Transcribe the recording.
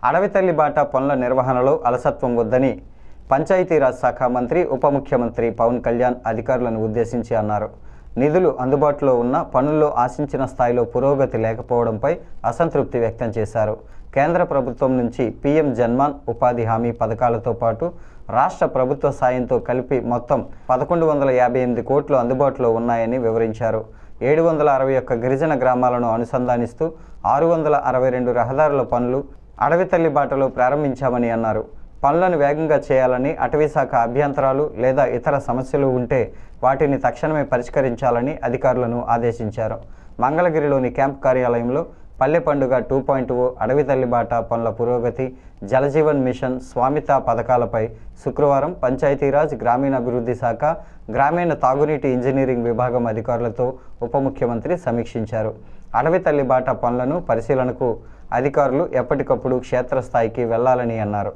అడవి తల్లి బాట పనుల నిర్వహణలో అలసత్వం వద్దని పంచాయతీరాజ్ శాఖ మంత్రి ఉప ముఖ్యమంత్రి పవన్ కళ్యాణ్ అధికారులను ఉద్దేశించి అన్నారు. నిధులు అందుబాటులో ఉన్న పనుల్లో ఆశించిన స్థాయిలో పురోగతి లేకపోవడంపై అసంతృప్తి వ్యక్తం చేశారు. కేంద్ర ప్రభుత్వం నుంచి పీఎం జన్మాన్ ఉపాధి హామీ పథకాలతో పాటు రాష్ట్ర ప్రభుత్వ సాయంతో కలిపి మొత్తం 1158 కోట్లు అందుబాటులో ఉన్నాయని వివరించారు. 761 గిరిజన గ్రామాలను అనుసంధానిస్తూ 662 రహదారుల పనులు అడవి తల్లి బాటలో ప్రారంభించామని అన్నారు. పనులను వేగంగా చేయాలని, అటవీశాఖ అభ్యంతరాలు లేదా ఇతర సమస్యలు ఉంటే వాటిని తక్షణమే పరిష్కరించాలని అధికారులను ఆదేశించారు. మంగళగిరిలోని క్యాంప్ కార్యాలయంలో పల్లె పండుగ 2.0, అడవి తల్లి బాట పనుల పురోగతి, జలజీవన్ మిషన్, స్వామిత పథకాలపై శుక్రవారం పంచాయతీరాజ్, గ్రామీణాభివృద్ధి శాఖ, గ్రామీణ తాగునీటి ఇంజనీరింగ్ విభాగం అధికారులతో ఉప ముఖ్యమంత్రి సమీక్షించారు. అడవి తల్లి బాట పనులను పరిశీలనకు అధికారులు ఎప్పటికప్పుడు క్షేత్రస్థాయికి వెళ్లాలని అన్నారు.